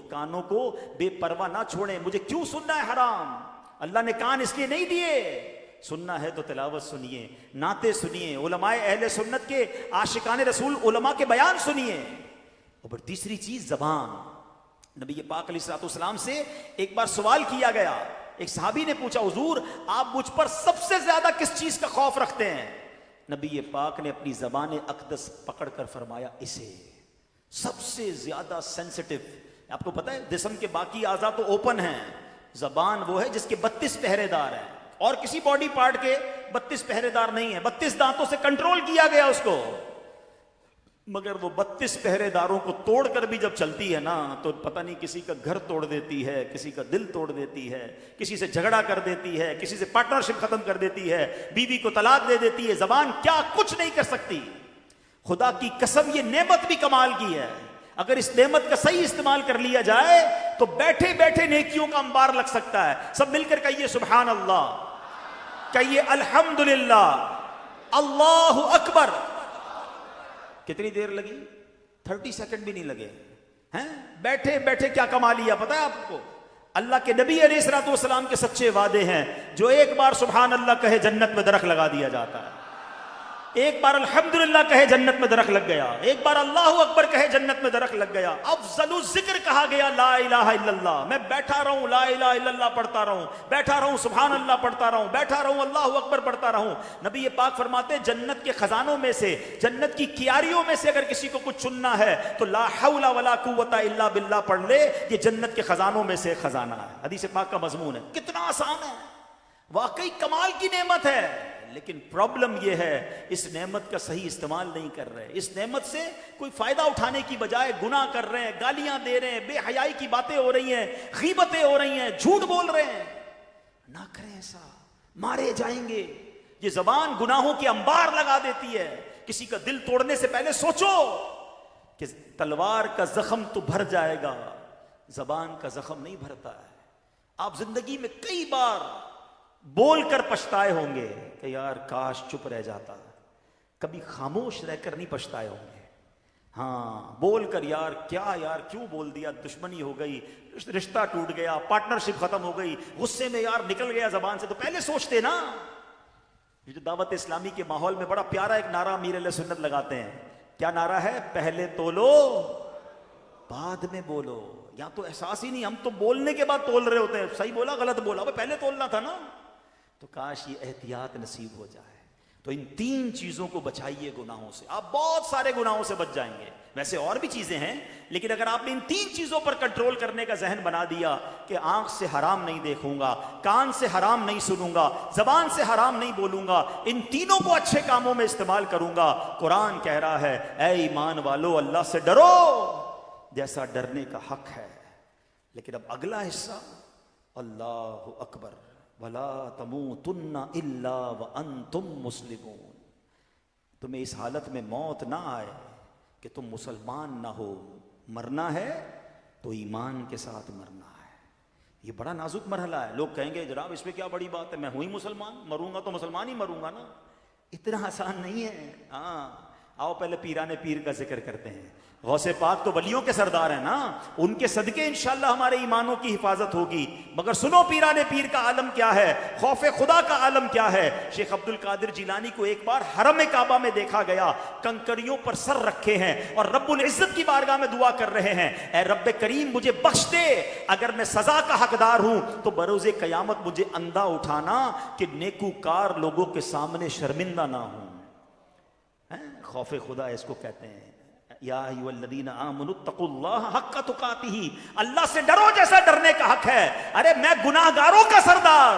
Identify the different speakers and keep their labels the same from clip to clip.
Speaker 1: ये कानों को बेपरवाह ना छोड़ें। मुझे क्यों सुनना है हराम? अल्लाह ने कान इसलिए नहीं दिए। सुनना है तो तिलावत सुनिए, नाते सुनिए, उलमाए अहले सुन्नत के आशिकाने रसूल उलमा के बयान सुनिए। और फिर तीसरी चीज ज़बान। नबी पाक अलैहिस्सलाम से एक बार सवाल किया गया। एक सहाबी ने पूछा, हुजूर आप मुझ पर सबसे ज्यादा किस चीज का खौफ रखते हैं? नबी पाक ने अपनी ज़बान अक़दस पकड़कर फरमाया, इसे। सबसे ज्यादा सेंसिटिव। आपको पता है जिस्म के बाकी आज़ा तो ओपन हैं, ज़बान वो है जिसके 32 पहरेदार हैं, और किसी बॉडी पार्ट के 32 पहरेदार नहीं है। 32 दांतों से कंट्रोल किया गया उसको, मगर वो 32 पहरेदारों को तोड़कर भी जब चलती है ना, तो पता नहीं किसी का घर तोड़ देती है, किसी का दिल तोड़ देती है, किसी से झगड़ा कर देती है, किसी से पार्टनरशिप खत्म कर देती है, बीवी को तलाक दे देती है। ज़बान क्या कुछ नहीं कर सकती। खुदा की कसम ये नेमत भी कमाल की है। अगर इस नेमत का सही इस्तेमाल कर लिया जाए तो बैठे बैठे नेकियों का अंबार लग सकता है। सब मिलकर कहिए सुभान अल्लाह, कहिए अल्हम्दुलिल्लाह, अल्लाहु अकबर। कितनी देर लगी? 30 सेकंड भी नहीं लगे हैं। बैठे बैठे क्या कमा लिया पता है आपको? अल्लाह के नबी अलैहिस्सलाम के सच्चे वादे हैं। जो एक बार सुभान अल्लाह कहे जन्नत में दरख्त लगा दिया जाता है, एक बार अल्हम्दुलिल्लाह कहे जन्नत में दरख्त लग गया, एक बार अल्लाहु अकबर कहे जन्नत में दरख्त लग गया। अफजलु जिक्र कहा गया ला इलाहा इल्लल्लाह। मैं बैठा रहूं ला इलाहा इल्लल्लाह पढ़ता रहूं, बैठा रहूं सुभान अल्लाह पढ़ता रहूं, बैठा रहूं अल्लाहु अकबर पढ़ता रहूं। नबी पाक फरमाते जन्नत के खजानों में से, जन्नत की कियारियों में से अगर किसी को कुछ चुनना है तो ला हौला वला कुव्वता इल्ला बिल्लाह पढ़ ले। ये जन्नत के खजानों में से खजाना है। हदीस पाक का मजमून है। कितना आसान है, वाकई कमाल की नेमत है। लेकिन प्रॉब्लम यह है इस नेमत का सही इस्तेमाल नहीं कर रहे। इस नेमत से कोई फायदा उठाने की बजाय गुनाह कर रहे हैं, गालियां दे रहे हैं, बेहयाई की बातें हो रही हैं, गीबतें हो रही हैं, झूठ बोल रहे हैं। ना करें ऐसा, मारे जाएंगे। ये जबान गुनाहों के अंबार लगा देती है। किसी का दिल तोड़ने से पहले सोचो कि तलवार का जख्म तो भर जाएगा, जबान का जख्म नहीं भरता है। आप जिंदगी में कई बार बोलकर पछताए होंगे कि यार काश चुप रह जाता। कभी खामोश रहकर नहीं पछताए होंगे। हाँ, बोलकर यार क्या यार क्यों बोल दिया, दुश्मनी हो गई, रिश्ता टूट गया, पार्टनरशिप खत्म हो गई, गुस्से में यार निकल गया जबान से, तो पहले सोचते ना। ये जो दावत इस्लामी के माहौल में बड़ा प्यारा एक नारा अमीर अहले सुन्नत लगाते हैं। क्या नारा है? पहले तोलो बाद में बोलो। या तो एहसास ही नहीं, हम तो बोलने के बाद तोल रहे होते हैं। सही बोला गलत बोला, पहले तोलना था ना। तो काश ये एहतियात नसीब हो जाए। तो इन 3 चीजों को बचाइए गुनाहों से, आप बहुत सारे गुनाहों से बच जाएंगे। वैसे और भी चीजें हैं, लेकिन अगर आपने इन 3 चीजों पर कंट्रोल करने का जहन बना दिया कि आंख से हराम नहीं देखूंगा, कान से हराम नहीं सुनूंगा, जबान से हराम नहीं बोलूंगा, इन तीनों को अच्छे कामों में इस्तेमाल करूंगा। कुरान कह रहा है ऐ ईमान वालो अल्लाह से डरो जैसा डरने का हक है। लेकिन अब अगला हिस्सा, अल्लाहु अकबर वला तमूतुन्ना इल्ला व अंतुम मुस्लिमून। तुम्हें इस हालत में मौत ना आए कि तुम मुसलमान ना हो। मरना है तो ईमान के साथ मरना है। ये बड़ा नाजुक मरहला है। लोग कहेंगे जनाब इसमें क्या बड़ी बात है, मैं हुई मुसलमान, मरूंगा तो मुसलमान ही मरूंगा ना। इतना आसान नहीं है। हाँ, आओ पहले पीराने पीर का जिक्र करते हैं। गौसे पाक तो वलियों के सरदार हैं ना, उनके सदके इंशाअल्लाह हमारे ईमानों की हिफाजत होगी। मगर सुनो पीराने पीर का आलम क्या है, खौफे खुदा का आलम क्या है। शेख अब्दुल कादिर जिलानी को एक बार हरम काबा में देखा गया, कंकरियों पर सर रखे हैं और रब्बुल इज्जत की बारगाह में दुआ कर रहे हैं, ऐ रब्बे करीम मुझे बख्श दे, अगर मैं सजा का हकदार हूं तो बरोज़े कयामत मुझे अंधा उठाना कि नेकूकार लोगों के सामने शर्मिंदा ना हूं। खौफे खुदा इसको कहते हैं। या अय्युहल्लज़ीना आमनुत्तकुल्लाह हक्का तुकातिही, अल्लाह से डरो जैसा डरने का हक है। अरे मैं गुनाहगारों का सरदार,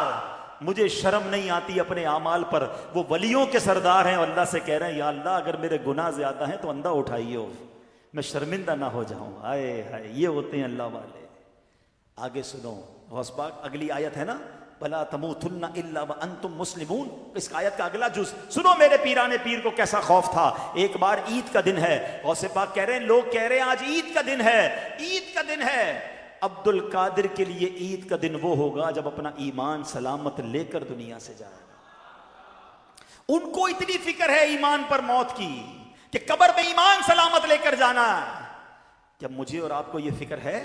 Speaker 1: मुझे शर्म नहीं आती अपने आमाल पर। वो वलियों के सरदार हैं, अल्लाह से कह रहे हैं या अल्लाह अगर मेरे गुनाह ज्यादा हैं तो अंधा उठाइयो, मैं शर्मिंदा ना हो जाऊं। आए हाय, ये होते हैं अल्लाह वाले। आगे सुनो, गौस पाक अगली आयत है ना, भला तमूतुन्ना इल्ला व अंतुम मुस्लिमून। इस आयत का अगला जुज सुनो, मेरे पीराने पीर को कैसा खौफ था। एक बार ईद का दिन है, गौसे पाक कह रहे हैं, लोग कह रहे हैं आज ईद का दिन है, ईद का दिन है। अब्दुल कादिर के लिए ईद का दिन वो होगा जब अपना ईमान सलामत लेकर दुनिया से जाएगा। उनको इतनी फिक्र है ईमान पर मौत की कि कब्र में ईमान सलामत लेकर जाना। जब मुझे और आपको ये फिक्र है